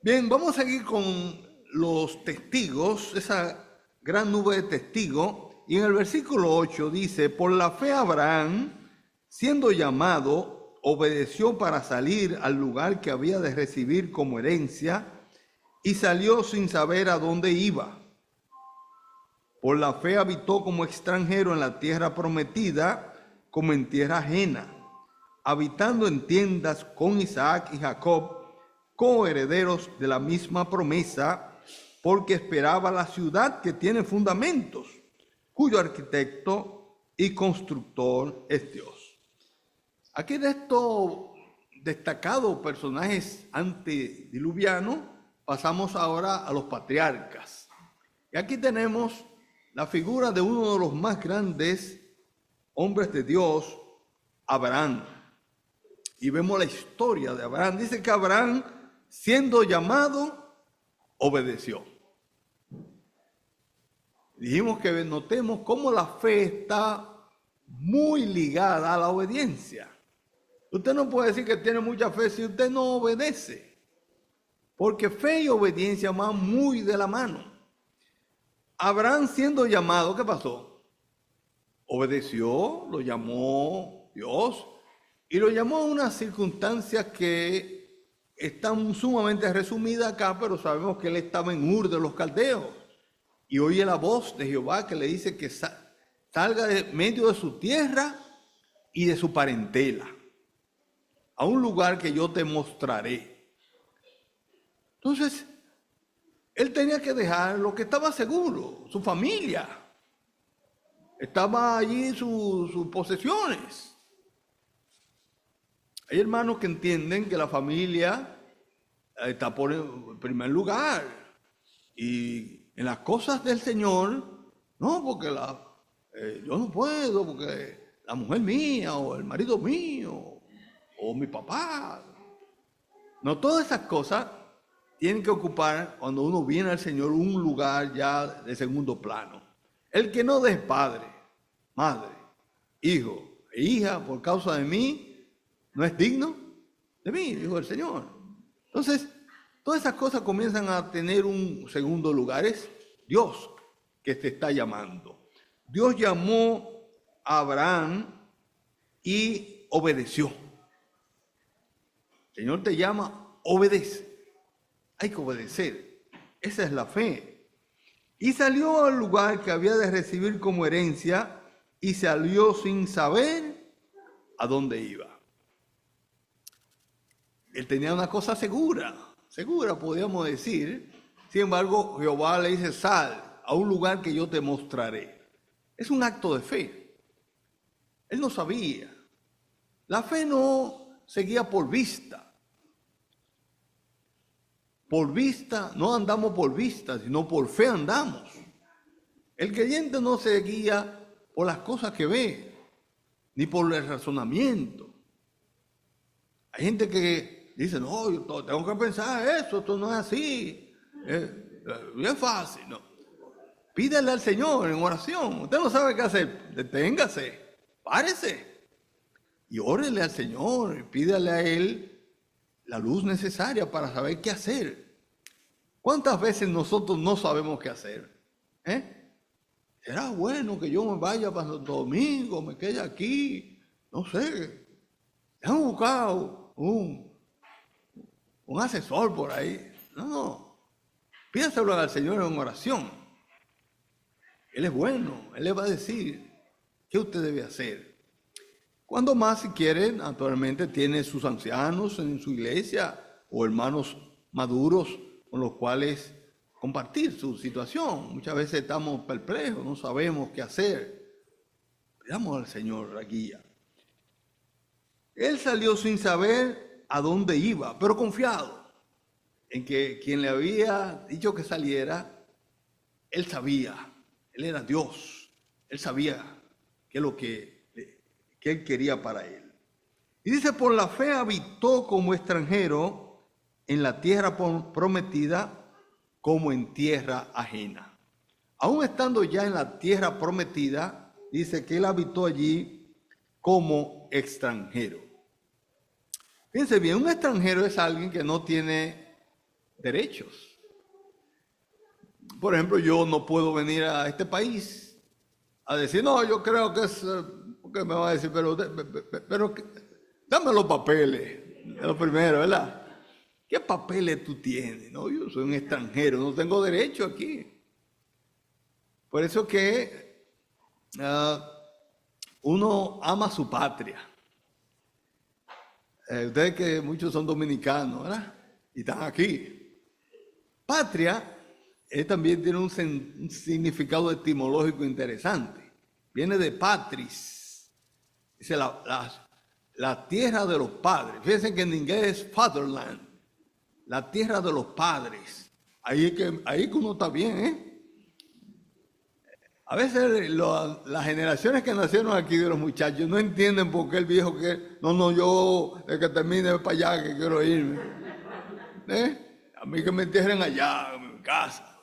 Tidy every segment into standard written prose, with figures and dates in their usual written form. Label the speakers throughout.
Speaker 1: Bien, vamos a seguir con los testigos, esa gran nube de testigos. Y en el versículo 8 dice, por la fe Abraham, siendo llamado, obedeció para salir al lugar que había de recibir como herencia y salió sin saber a dónde iba. Por la fe habitó como extranjero en la tierra prometida, como en tierra ajena, habitando en tiendas con Isaac y Jacob, coherederos de la misma promesa, porque esperaba la ciudad que tiene fundamentos, cuyo arquitecto y constructor es Dios. Aquí de estos destacados personajes antediluvianos, pasamos ahora a los patriarcas. Y aquí tenemos la figura de uno de los más grandes hombres de Dios, Abraham. Y vemos la historia de Abraham. Dice que Abraham, siendo llamado, obedeció. Dijimos que notemos cómo la fe está muy ligada a la obediencia. Usted no puede decir que tiene mucha fe si usted no obedece, porque fe y obediencia van muy de la mano. Abraham, siendo llamado, ¿qué pasó? Obedeció, lo llamó Dios y lo llamó a unas circunstancias que están sumamente resumidas acá, pero sabemos que él estaba en Ur de los Caldeos y oye la voz de Jehová que le dice que salga de medio de su tierra y de su parentela a un lugar que yo te mostraré. Entonces, él tenía que dejar lo que estaba seguro, su familia. Estaba allí sus posesiones. Hay hermanos que entienden que la familia está por el primer lugar. Y en las cosas del Señor, no, porque yo no puedo, porque la mujer mía, o el marido mío, o mi papá. No, todas esas cosas tienen que ocupar, cuando uno viene al Señor, un lugar ya de segundo plano. El que no es padre, madre, hijo e hija por causa de mí, no es digno de mí, dijo el Señor. Entonces, todas esas cosas comienzan a tener un segundo lugar. Es Dios que te está llamando. Dios llamó a Abraham y obedeció. El Señor te llama, obedece. Hay que obedecer. Esa es la fe. Y salió al lugar que había de recibir como herencia y salió sin saber a dónde iba. Él tenía una cosa segura podríamos decir. Sin embargo, Jehová le dice, sal a un lugar que yo te mostraré. Es un acto de fe. Él no sabía. La fe no seguía por vista. Por vista, no andamos por vista, sino por fe andamos. El creyente no se guía por las cosas que ve, ni por el razonamiento. Hay gente que dice, no, yo tengo que pensar eso, esto no es así. Es fácil, no. Pídele al Señor en oración. Usted no sabe qué hacer, deténgase, párese y órele al Señor y pídale a Él la luz necesaria para saber qué hacer. ¿Cuántas veces nosotros no sabemos qué hacer? ¿Será bueno que yo me vaya para Santo Domingo, me quede aquí? No sé. Hemos buscado un asesor por ahí. No. Pídaselo al Señor en oración. Él es bueno. Él le va a decir qué usted debe hacer. Cuando más, si quiere, naturalmente tiene sus ancianos en su iglesia o hermanos maduros con los cuales compartir su situación. Muchas veces estamos perplejos, no sabemos qué hacer. Pidamos al Señor la guía. Él salió sin saber a dónde iba, pero confiado en que quien le había dicho que saliera, él sabía, él era Dios, él sabía qué es lo que él quería para él. Y dice, por la fe habitó como extranjero en la tierra prometida, como en tierra ajena. Aún estando ya en la tierra prometida, dice que él habitó allí como extranjero. Fíjense bien, un extranjero es alguien que no tiene derechos. Por ejemplo, yo no puedo venir a este país a decir, no, yo creo que es, porque me va a decir, pero dame los papeles, es lo primero, ¿verdad? ¿Qué papeles tú tienes? No, yo soy un extranjero, no tengo derecho aquí. Por eso que uno ama su patria. Ustedes que muchos son dominicanos, ¿verdad? Y están aquí. Patria también tiene un significado etimológico interesante. Viene de patris. Dice la tierra de los padres. Fíjense que en inglés es fatherland. La tierra de los padres. Ahí que uno está bien, ¿eh? A veces las generaciones que nacieron aquí de los muchachos no entienden por qué el viejo que no, yo de que termine para allá que quiero irme. A mí que me entierren allá, en mi casa.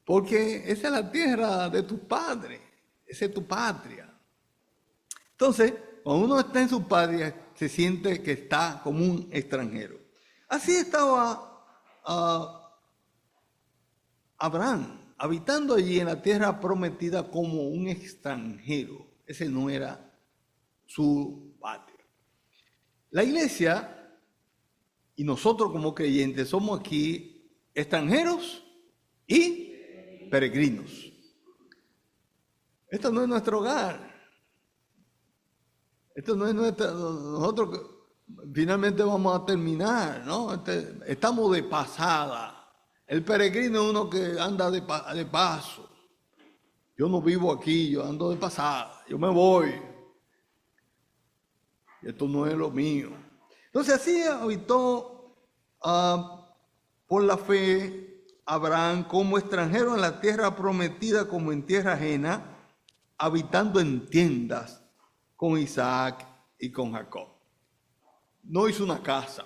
Speaker 1: Porque esa es la tierra de tus padres, esa es tu patria. Entonces, cuando uno está en su patria, se siente que está como un extranjero. Así estaba Abraham, habitando allí en la tierra prometida como un extranjero. Ese no era su patria. La iglesia y nosotros como creyentes somos aquí extranjeros y peregrinos. Esto no es nuestro hogar. Esto no es nosotros finalmente vamos a terminar, ¿no? Estamos de pasada. El peregrino es uno que anda de paso. Yo no vivo aquí, yo ando de pasada, yo me voy. Esto no es lo mío. Entonces así habitó por la fe Abraham como extranjero en la tierra prometida como en tierra ajena, habitando en tiendas con Isaac y con Jacob. No hizo una casa,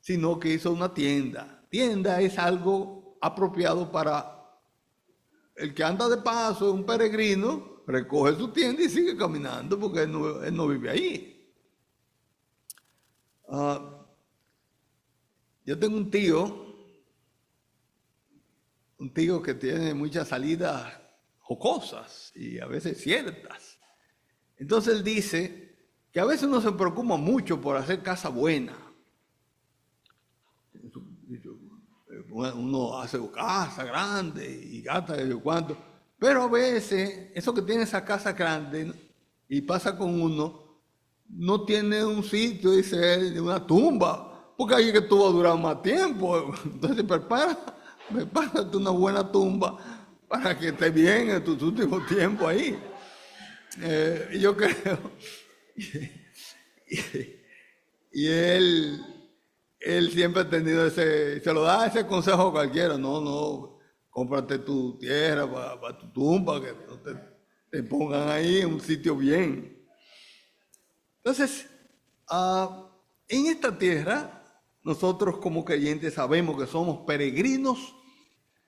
Speaker 1: sino que hizo una tienda. Tienda es algo apropiado para el que anda de paso, un peregrino, recoge su tienda y sigue caminando porque él no vive ahí. Yo tengo un tío que tiene muchas salidas jocosas y a veces ciertas. Entonces él dice que a veces uno se preocupa mucho por hacer casa buena. Uno hace casa grande y gasta de cuánto, pero a veces eso que tiene esa casa grande y pasa con uno, no tiene un sitio, dice él, de una tumba, porque ahí es que tú vas a durar más tiempo. Entonces prepárate una buena tumba para que estés bien en tus últimos tiempos ahí. Yo creo, y él siempre ha tenido se lo da ese consejo a cualquiera, no, cómprate tu tierra para tu tumba, que no te pongan ahí en un sitio bien. Entonces, en esta tierra, nosotros como creyentes sabemos que somos peregrinos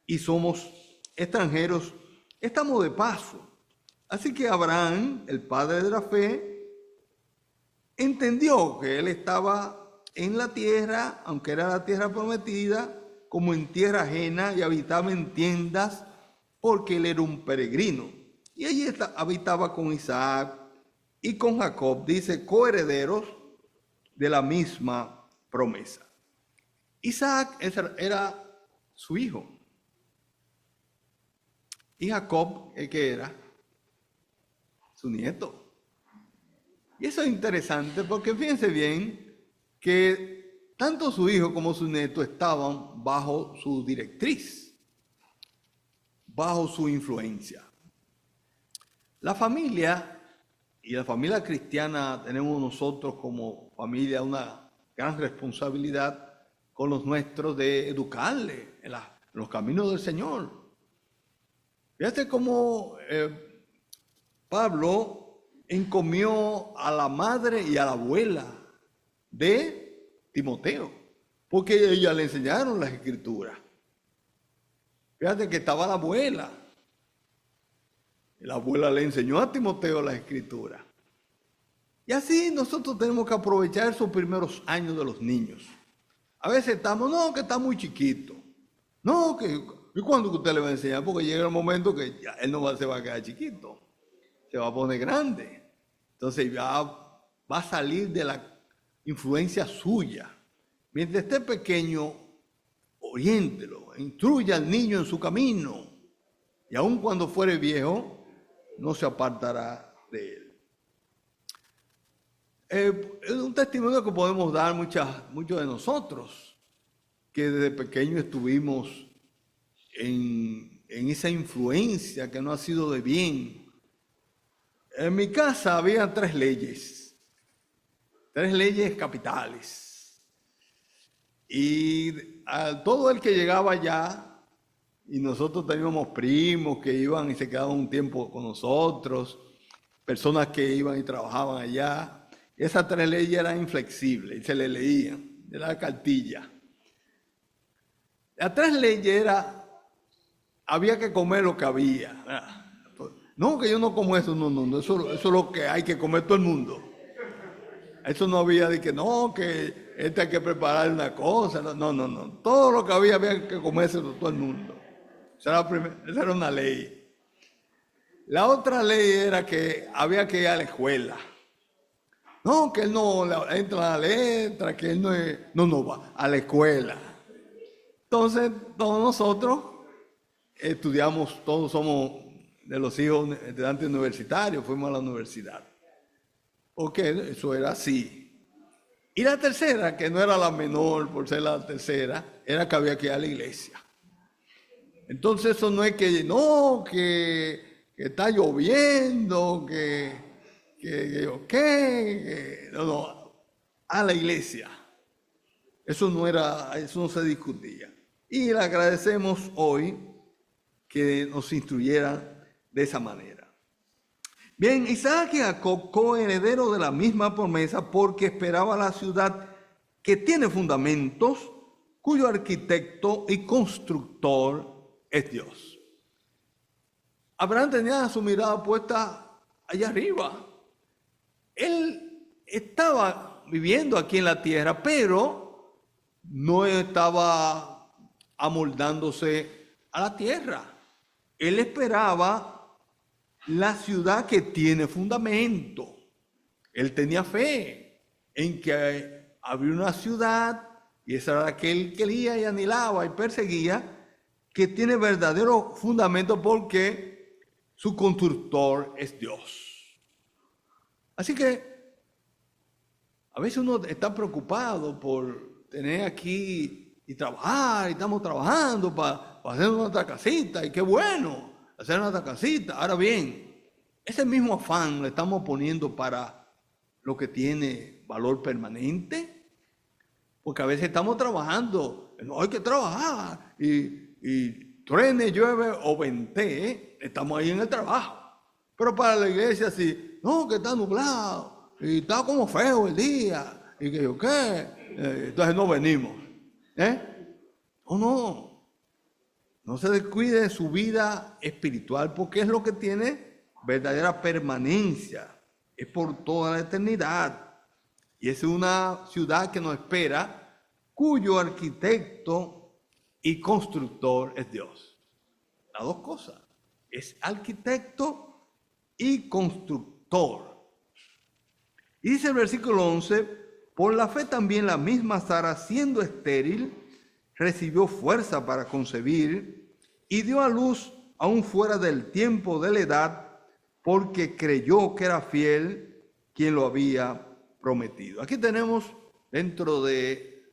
Speaker 1: y somos extranjeros, estamos de paso. Así que Abraham, el padre de la fe, entendió que él estaba en la tierra, aunque era la tierra prometida, como en tierra ajena y habitaba en tiendas porque él era un peregrino. Y allí habitaba con Isaac y con Jacob, dice, coherederos de la misma promesa. Isaac era su hijo. Y Jacob, el que era su nieto. Y eso es interesante porque fíjense bien que tanto su hijo como su nieto estaban bajo su directriz, bajo su influencia. La familia y la familia cristiana tenemos nosotros como familia una gran responsabilidad con los nuestros de educarle en los caminos del Señor. Fíjate cómo Pablo encomió a la madre y a la abuela de Timoteo, porque ellas le enseñaron las escrituras. Fíjate que estaba la abuela La abuela le enseñó a Timoteo la escritura. Y así nosotros tenemos que aprovechar esos primeros años de los niños. A veces estamos, no, que está muy chiquito. No, que, ¿y cuándo usted le va a enseñar? Porque llega el momento que ya él no se va a quedar chiquito. Se va a poner grande. Entonces ya va a salir de la influencia suya. Mientras esté pequeño, oriéntelo, instruya al niño en su camino. Y aun cuando fuere viejo, no se apartará de él. Es un testimonio que podemos dar muchos de nosotros, que desde pequeño estuvimos en esa influencia que no ha sido de bien. En mi casa había 3 leyes capitales. Y a todo el que llegaba allá, y nosotros teníamos primos que iban y se quedaban un tiempo con nosotros, personas que iban y trabajaban allá. Esas 3 leyes eran inflexibles y se le leían de la cartilla. Las 3 leyes había que comer lo que había. No, que yo no como eso, no, eso es lo que hay que comer todo el mundo. Eso no había de que no, que hay que preparar una cosa, no. Todo lo que había que comerse todo el mundo. Esa era una ley. La otra ley era que había que ir a la escuela. No, que él no entra a la letra, que él no va a la escuela. Entonces, todos nosotros estudiamos, todos somos de los hijos de estudiantes universitarios, fuimos a la universidad. Porque eso era así. Y la tercera, que no era la menor por ser la tercera, era que había que ir a la iglesia. Entonces, eso no es que está lloviendo, no, a la iglesia. Eso no se discutía. Y le agradecemos hoy que nos instruyeran de esa manera. Bien, Isaac y Jacob, coheredero de la misma promesa, porque esperaba la ciudad que tiene fundamentos, cuyo arquitecto y constructor es Dios. Abraham tenía su mirada puesta allá arriba. Él estaba viviendo aquí en la tierra, pero no estaba amoldándose a la tierra. Él esperaba la ciudad que tiene fundamento. Él tenía fe en que habría una ciudad, y esa era la que él quería y anhelaba y perseguía, que tiene verdadero fundamento porque su constructor es Dios. Así que a veces uno está preocupado por tener aquí y trabajar, y estamos trabajando para hacer nuestra casita, y qué bueno hacer nuestra casita. Ahora bien, ese mismo afán lo estamos poniendo para lo que tiene valor permanente, porque a veces estamos trabajando, no hay que trabajar, y truene, llueve o ventee, estamos ahí en el trabajo. Pero para la iglesia sí, no, que está nublado, y está como feo el día, y que yo qué, entonces no venimos. No se descuide de su vida espiritual, porque es lo que tiene verdadera permanencia, es por toda la eternidad. Y es una ciudad que nos espera, cuyo arquitecto y constructor es Dios. Las 2 cosas, es arquitecto y constructor. Y dice el versículo 11, por la fe también la misma Sara, siendo estéril, recibió fuerza para concebir y dio a luz aún fuera del tiempo de la edad, porque creyó que era fiel quien lo había prometido. Aquí tenemos dentro de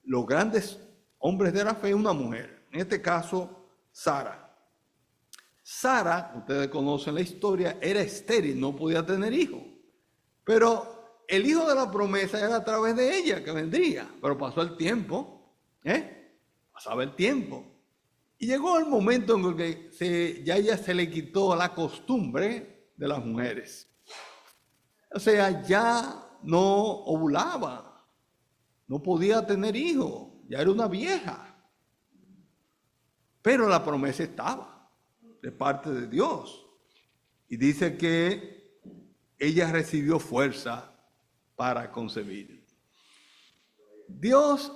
Speaker 1: los grandes hombres de la fe una mujer, en este caso Sara. Sara, ustedes conocen la historia, era estéril, no podía tener hijos. Pero el hijo de la promesa era a través de ella que vendría. Pero pasó el tiempo, pasaba el tiempo. Y llegó el momento en el que ya ella se le quitó la costumbre de las mujeres. O sea, ya no ovulaba, no podía tener hijos, ya era una vieja. Pero la promesa estaba de parte de Dios. Y dice que ella recibió fuerza para concebir. Dios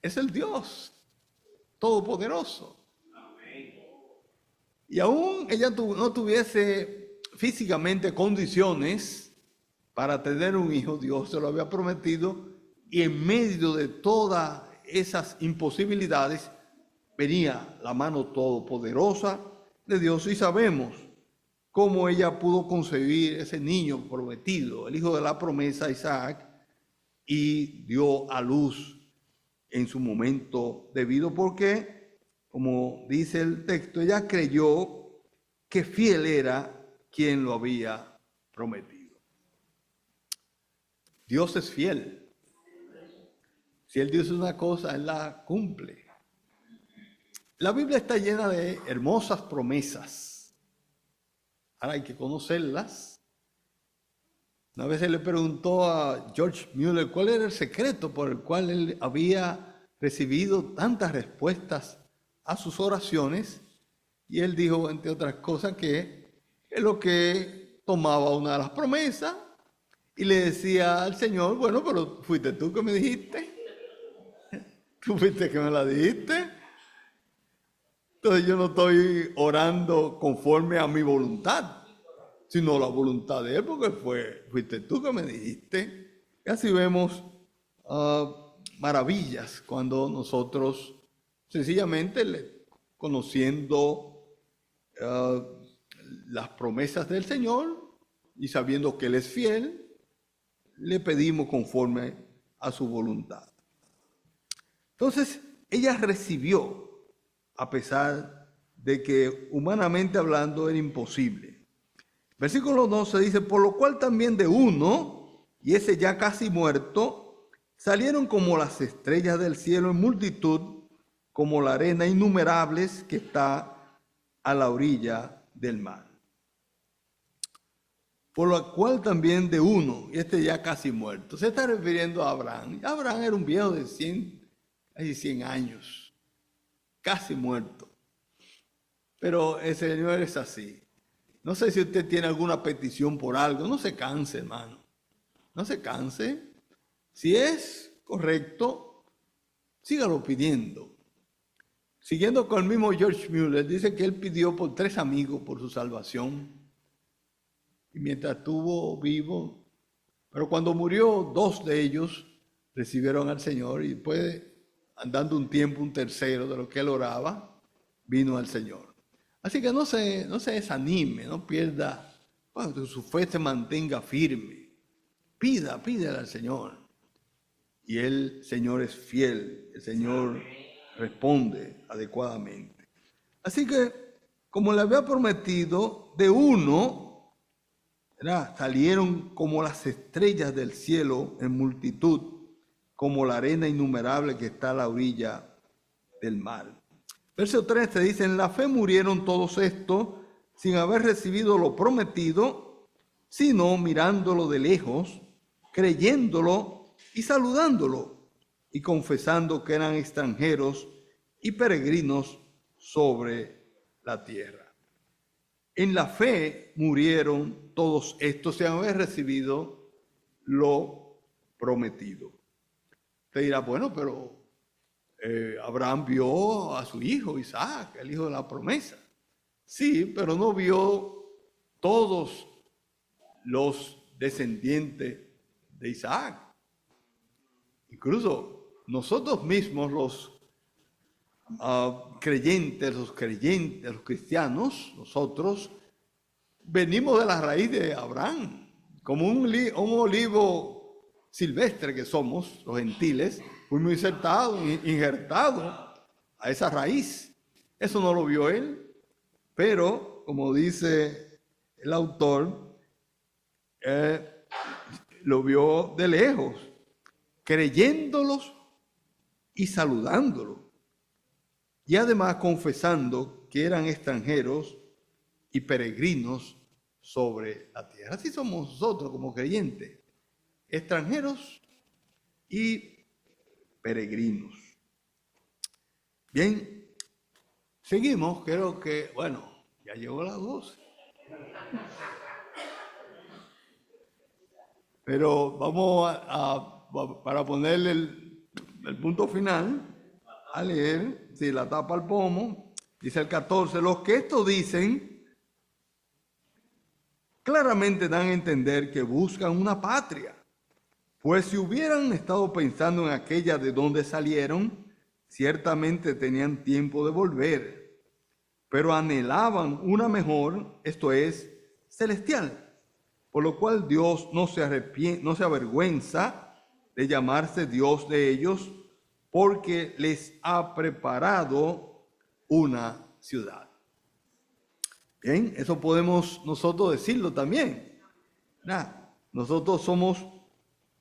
Speaker 1: es el Dios todopoderoso. Y aún ella no tuviese físicamente condiciones para tener un hijo, Dios se lo había prometido, y en medio de todas esas imposibilidades venía la mano todopoderosa de Dios, y sabemos cómo ella pudo concebir ese niño prometido, el hijo de la promesa, Isaac, y dio a luz en su momento debido, porque, como dice el texto, ella creyó que fiel era quien lo había prometido. Dios es fiel. Si Él dice una cosa, Él la cumple. La Biblia está llena de hermosas promesas. Ahora hay que conocerlas. Una vez se le preguntó a George Mueller cuál era el secreto por el cual él había recibido tantas respuestas a sus oraciones, y él dijo, entre otras cosas, que es lo que tomaba una de las promesas y le decía al Señor, bueno, pero fuiste tú que me dijiste, tú fuiste que me la dijiste, entonces yo no estoy orando conforme a mi voluntad, sino la voluntad de Él, porque fuiste tú que me dijiste. Y así vemos maravillas cuando nosotros sencillamente conociendo las promesas del Señor y sabiendo que Él es fiel, le pedimos conforme a su voluntad. Entonces, ella recibió, a pesar de que humanamente hablando era imposible. Versículo 12 dice, por lo cual también de uno, y ese ya casi muerto, salieron como las estrellas del cielo en multitud, como la arena innumerables que está a la orilla del mar. Por lo cual también de uno, y este ya casi muerto. Se está refiriendo a Abraham. Abraham era un viejo de 100 años, casi muerto. Pero el Señor es así. No sé si usted tiene alguna petición por algo, no se canse, hermano. No se canse. Si es correcto, sígalo pidiendo. Siguiendo con el mismo George Mueller, dice que él pidió por 3 amigos por su salvación. Y mientras estuvo vivo, pero cuando murió, 2 de ellos recibieron al Señor, y después, andando un tiempo, un tercero de lo que él oraba, vino al Señor. Así que no se desanime, no pierda, que su fe se mantenga firme. Pídale al Señor. Y el Señor es fiel, el Señor responde adecuadamente. Así que, como le había prometido, de uno, ¿verdad?, salieron como las estrellas del cielo en multitud, como la arena innumerable que está a la orilla del mar. Verso 13 dice, en la fe murieron todos estos sin haber recibido lo prometido, sino mirándolo de lejos, creyéndolo y saludándolo, y confesando que eran extranjeros y peregrinos sobre la tierra. En la fe murieron todos estos sin haber recibido lo prometido. Usted dirá, bueno, pero Abraham vio a su hijo Isaac, el hijo de la promesa. Sí, pero no vio todos los descendientes de Isaac. Incluso nosotros mismos, los creyentes, los cristianos, nosotros venimos de la raíz de Abraham, como un olivo silvestre que somos, los gentiles, fuimos injertados a esa raíz. Eso no lo vio él, pero como dice el autor, lo vio de lejos, creyéndolos y saludándolos, y además confesando que eran extranjeros y peregrinos sobre la tierra. Así somos nosotros como creyentes, extranjeros y peregrinos. Bien, seguimos, creo que, bueno, ya llegó las 12. Pero vamos para ponerle el punto final, a leer, si la tapa al pomo, dice el 14, los que esto dicen claramente dan a entender que buscan una patria, pues si hubieran estado pensando en aquella de donde salieron, ciertamente tenían tiempo de volver, pero anhelaban una mejor, esto es, celestial. Por lo cual Dios no se avergüenza de llamarse Dios de ellos, porque les ha preparado una ciudad. Bien, eso podemos nosotros decirlo también. Nosotros somos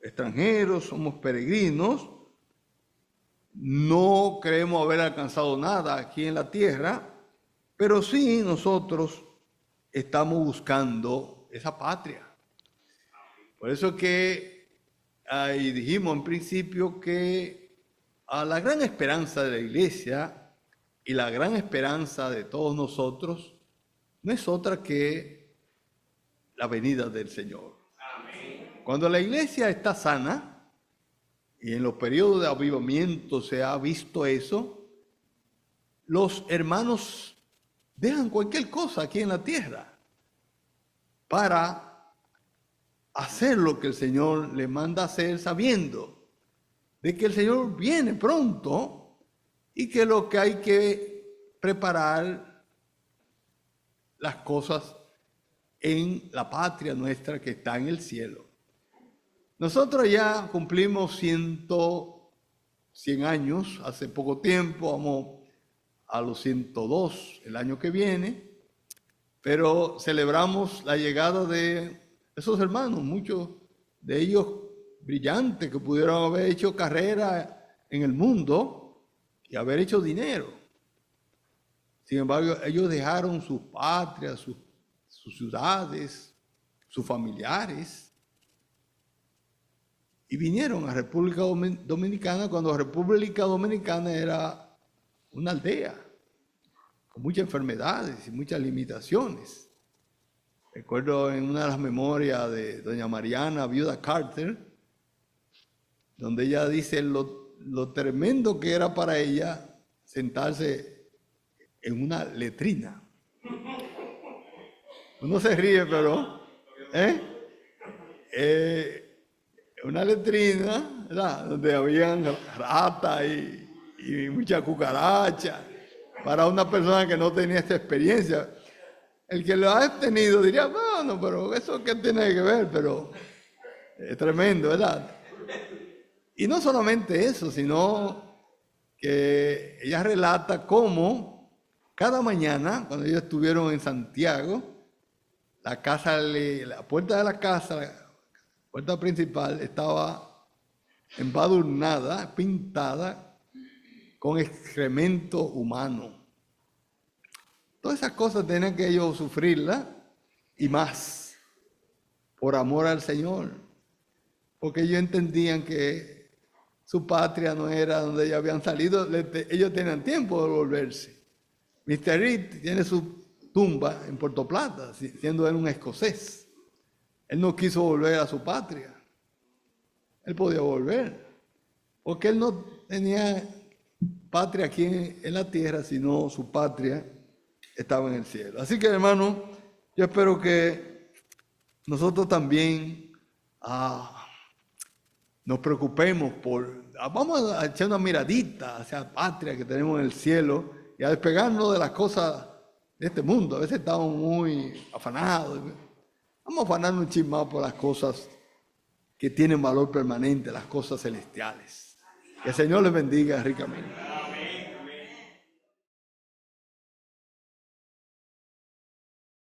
Speaker 1: extranjeros, somos peregrinos, no creemos haber alcanzado nada aquí en la tierra, pero sí nosotros estamos buscando esa patria. Por eso que ahí dijimos en principio que la gran esperanza de la iglesia y la gran esperanza de todos nosotros no es otra que la venida del Señor. Amén. Cuando la iglesia está sana, y en los periodos de avivamiento se ha visto eso, los hermanos dejan cualquier cosa aquí en la tierra para hacer lo que el Señor le manda hacer, sabiendo de que el Señor viene pronto y que lo que hay que preparar las cosas en la patria nuestra que está en el cielo. Nosotros ya cumplimos 100 años, hace poco tiempo, vamos a los 102 el año que viene, pero celebramos la llegada de esos hermanos, muchos de ellos brillantes que pudieron haber hecho carrera en el mundo y haber hecho dinero. Sin embargo, ellos dejaron sus patrias, sus ciudades, sus familiares y vinieron a República Dominicana cuando República Dominicana era una aldea con muchas enfermedades y muchas limitaciones. Recuerdo en una de las memorias de doña Mariana, viuda Carter, donde ella dice lo tremendo que era para ella sentarse en una letrina. Uno se ríe, pero una letrina, ¿verdad?, donde habían ratas y muchas cucarachas, para una persona que no tenía esta experiencia. El que lo ha tenido diría, bueno, pero eso qué tiene que ver, pero es tremendo, ¿verdad? Y no solamente eso, sino que ella relata cómo cada mañana, cuando ellos estuvieron en Santiago, la puerta de la casa, la puerta principal, estaba embadurnada, pintada con excremento humano. Todas esas cosas tenían que ellos sufrirlas y más, por amor al Señor, porque ellos entendían que su patria no era donde ellos habían salido, ellos tenían tiempo de volverse. Mr. Reed tiene su tumba en Puerto Plata, siendo él un escocés. Él no quiso volver a su patria. Él podía volver, porque él no tenía patria aquí en la tierra, sino su patria estaba en el cielo. Así que, hermano, yo espero que nosotros también nos preocupemos vamos a echar una miradita hacia la patria que tenemos en el cielo y a despegarnos de las cosas de este mundo. A veces estamos muy afanados. Vamos a afanarnos un chisme más por las cosas que tienen valor permanente, las cosas celestiales. Que el Señor les bendiga ricamente.